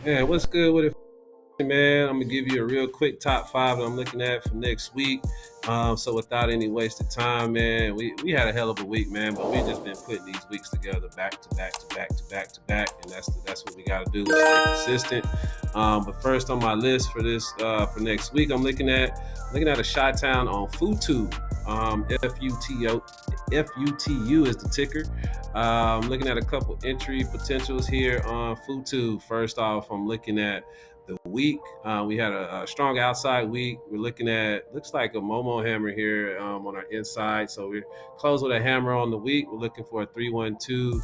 Yeah, what's good with it, man? I'm gonna give you a real quick top five that I'm looking at for next week. So without any wasted time, man, we had a hell of a week, man. But we just been putting these weeks together, back to back to back to back to back, and that's what we got to do is stay consistent. But first on my list for this for next week, I'm looking at a Shot Town on Futu. FUTU is the ticker. Looking at a couple entry potentials here on Futu. First off, I'm looking at the week. We had a strong outside week. We're looking at, looks like a Momo hammer here on our inside. So we're closed with a hammer on the week. We're looking for a 312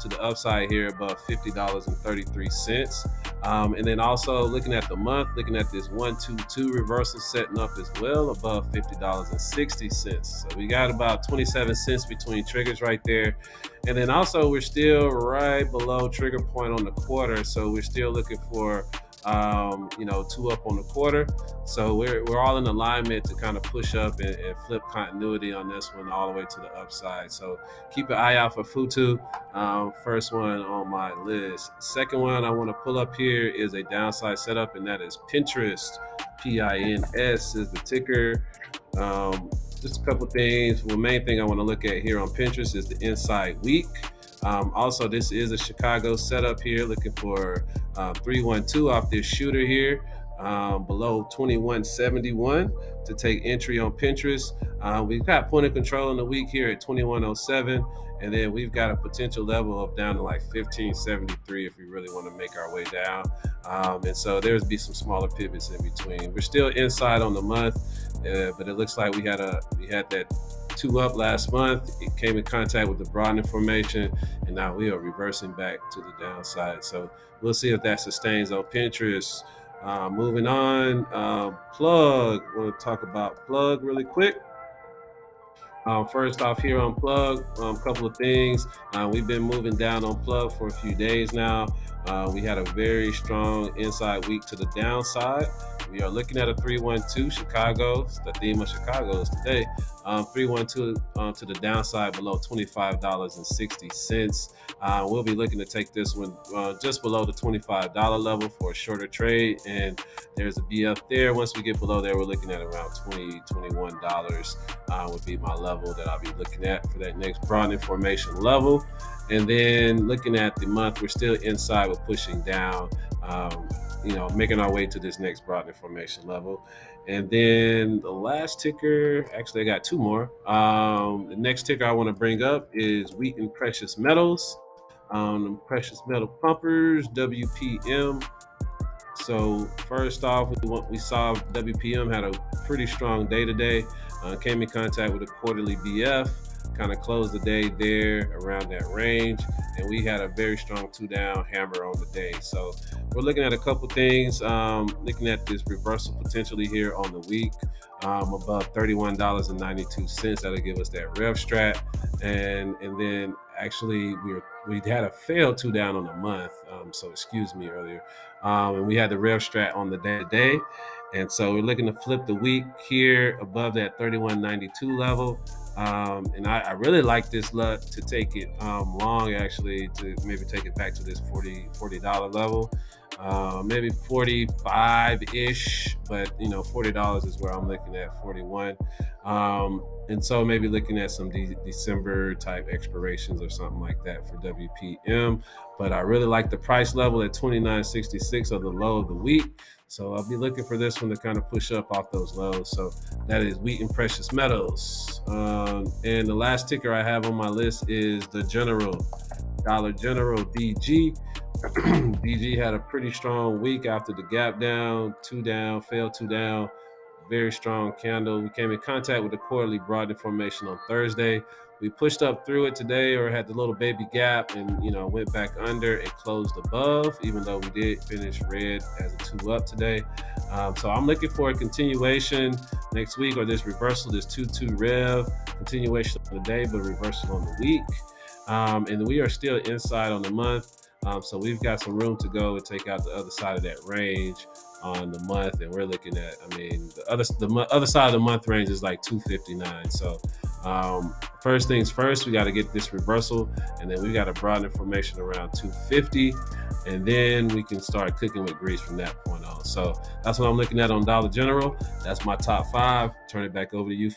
to the upside here above $50.33. And then also looking at the month, looking at this 122 reversal setting up as well above $50.60. So we got about 27 cents between triggers right there. And then also we're still right below trigger point on the quarter. So we're still looking for two up on the quarter. So we're all in alignment to kind of push up and flip continuity on this one all the way to the upside. So keep an eye out for Futu. First one on my list. Second one I want to pull up here is a downside setup, and that is Pinterest. PINS is the ticker. Just a couple things. The main thing I want to look at here on Pinterest is the inside week. Also, this is a Chicago setup here, looking for 312 off this shooter here, below 2171 to take entry on Pinterest. We've got point of control in the week here at 2107, and then we've got a potential level of down to like 1573 if we really want to make our way down. And so there's be some smaller pivots in between. We're still inside on the month, but it looks like we had that two up last month. It came in contact with the broadening formation, and now we are reversing back to the downside. So we'll see if that sustains on Pinterest. Moving on, Plug. I want to talk about Plug really quick. First off, here on Plug, a couple of things. We've been moving down on Plug for a few days now. We had a very strong inside week to the downside. We are looking at a 312 Chicago. The theme of Chicago is today. 312 to the downside below $25.60. We'll be looking to take this one just below the $25 level for a shorter trade. And there's a BF there. Once we get below there, we're looking at around $20, $21 would be my level that I'll be looking at for that next broadening formation level. And then looking at the month, we're still inside with pushing down, making our way to this next broadening formation level. And then the last ticker, actually I got two more. The next ticker I want to bring up is Wheat and Precious Metals. Precious Metal Pumpers, WPM. So first off, we saw WPM had a pretty strong day today. Came in contact with a quarterly BF, kind of closed the day there around that range, and we had a very strong two down hammer on the day. So we're looking at a couple things, looking at this reversal potentially here on the week, above $31.92. That'll give us that rev strat, and then actually we had a failed two down on the month, so excuse me earlier, and we had the rev strat on the day. And so we're looking to flip the week here above that 31.92 level. And I really like this luck to take it long, actually, to maybe take it back to this $40 level. Maybe 45-ish, but $40 is where I'm looking at, 41. And so maybe looking at some December type expirations or something like that for WPM. But I really like the price level at 29.66 of the low of the week. So I'll be looking for this one to kind of push up off those lows. So that is Wheat and Precious Metals. And the last ticker I have on my list is the Dollar General, DG. DG had a pretty strong week after the gap down, two down, failed two down. Very strong candle. We came in contact with the quarterly broadening formation on Thursday. We pushed up through it today, or had the little baby gap, and went back under and closed above, even though we did finish red as a two up today. So I'm looking for a continuation next week, or this reversal, this 2-2 rev, continuation of the day, but reversal on the week. And we are still inside on the month. So we've got some room to go and take out the other side of that range on the month, and we're looking at, the other side of the month range is like 259. So First things first, we got to get this reversal, and then we got to broaden information around 250, and then we can start cooking with grease from that point on. So that's what I'm looking at on Dollar General. That's my top 5. Turn it back over to you.